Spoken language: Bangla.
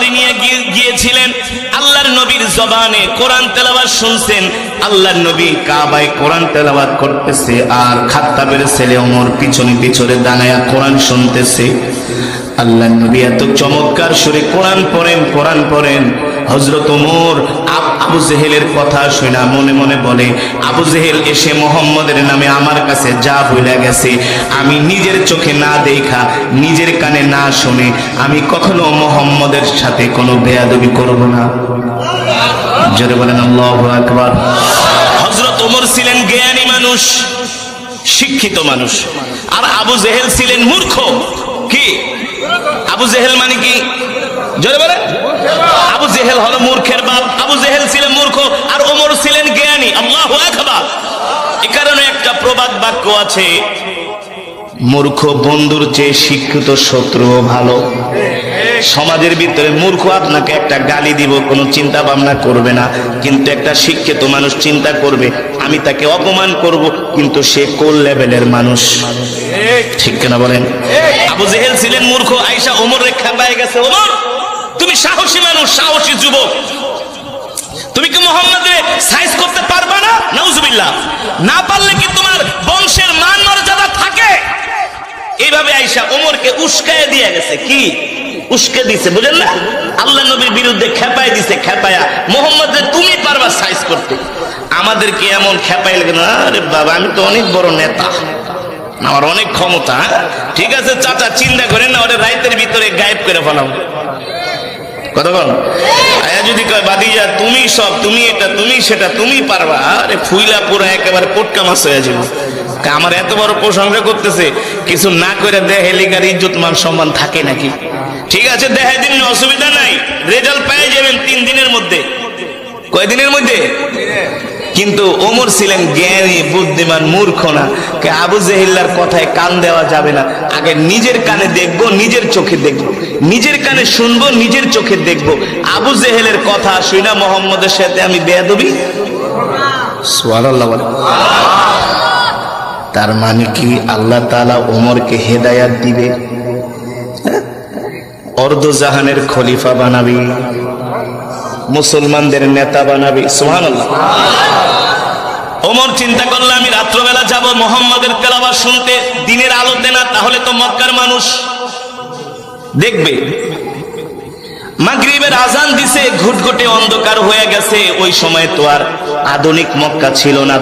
তরবারি নিয়ে গিয়েছিলেন, আল্লাহর নবীর জবানে কোরআন তেলাওয়াত শুনছেন। আল্লাহর নবী কাবায় কোরআন তেলাওয়াত করতেছে, আর খাত্তাবের ছেলে ওমর পিছনে পিছনে দাঁড়ায়া কোরআন শুনতেছে। আল্লাহর নবী এত চমৎকার সুরে কোরআন পড়েন। হযরত ওমর আবু জেহেলের কথা শুনা মনে মনে বলে, আবু জেহেল এসে মুহাম্মদের নামে আমার কাছে যা বলে গেছে, আমি নিজের চোখে না দেখা, নিজের কানে না শুনে আমি কখনো মুহাম্মদের সাথে কোনো বেয়াদবি করব না। জোরে বলেন আল্লাহু আকবার। হযরত ওমর ছিলেন জ্ঞানী মানুষ, শিক্ষিত মানুষ, আর আবু জেহেল ছিলেন মূর্খ। কি আবু জেহেল মানে কি? জোরে বলেন। আবু জেহেল হলো মূর্খের বাপ। আবু জেহেল ছিলেন মূর্খ, আর ওমর ছিলেন জ্ঞানী। আল্লাহু আকবার। এই কারণে একটা প্রবাদ বাক্য আছে, মূর্খ বন্ধুর চেয়ে শিক্ষিত শত্রুও ভালো। সমাজের ভিতরে মূর্খ আপনাকে একটা গালি দিব, কোনো চিন্তা ভাবনা করবে না, কিন্তু একটা শিক্ষিত মানুষ চিন্তা করবে আমি তাকে অপমান করব, কিন্তু সে কোন লেভেলের মানুষ। ঠিক কিনা বলেন? আবু জেহেল ছিলেন মূর্খ। আয়েশা ওমর রেখা পায়ে গেছে, ওমর তুমি সাহসী মানুষ, সাহসী যুবক, তুমি কি মুহাম্মদকে সাইজ করতে পারবে না? নাউজুবিল্লাহ। না পারলে কি তোমার বংশের মান মর্যাদা থাকে? এইভাবে আয়েশা ওমরকে উস্কায় দিয়ে গেছে। কি উস্কে দিছে বুঝেন না? আল্লাহ নবীর বিরুদ্ধে খেপায় দিছে, খেপায়া মুহাম্মদকে তুমি পারবা সাইজ করতে, আমাদেরকে এমন খেপাই লাগে না। আরে বাবা, আমি তো অনেক বড় নেতা, আমার অনেক ক্ষমতা। ঠিক আছে চাচা, চিন্তা করেন না, ওটা রাইতের ভিতরে গায়েব করে ফেলাম। কতক্ষণ আয়া যদি কয় বাদিজা তুমি সব, তুমি এটা, তুমি সেটা, তুমি পারবা, আরে ফুইলা পুরা একেবারে পোটকা মাছ হয়ে যাবে। আমার এত বড় প্রশংসা করতেছে, কিছু না করে দেহে লিগার ইজ্জত মান সম্মান থাকে নাকি? ঠিক আছে দেখাই দিন, অসুবিধা নাই, রেজাল্ট পেয়ে যাবেন 3 দিনের মধ্যে। কয়দিনের মধ্যে? কিন্তু ওমর ছিলেন জ্ঞানী, বুদ্ধিমান, মূর্খ না। আবু জেহেলের কথায় কান দেওয়া যাবে না। আগে নিজের কানে দেখবো, নিজের চোখে দেখবো, নিজের কানে শুনবো, নিজের চোখে দেখবো। আবু জেহেলের কথা শুনা মুহাম্মদের সাথে আমি বেয়াদবি? সুবহানাল্লাহ বলেন। তার মানে কি আল্লাহ তাআলা ওমরকে হেদায়েত দিবে, অর্ধজাহানের খলিফা বানাবি, মুসলমানদের নেতা বানাবি। সুবহানাল্লাহ। ওমর চিন্তা করলো আমি রাত্রবেলা যাব মুহাম্মদের তেলাওয়াত শুনতে, দিনের আলোতে না, তাহলে তো মক্কার মানুষ দেখবে। মাগরিবের আজান দিছে, ঘুটঘুটে অন্ধকার হয়ে গেছে। ওই সময় তো আর আধুনিক মক্কা ছিল না।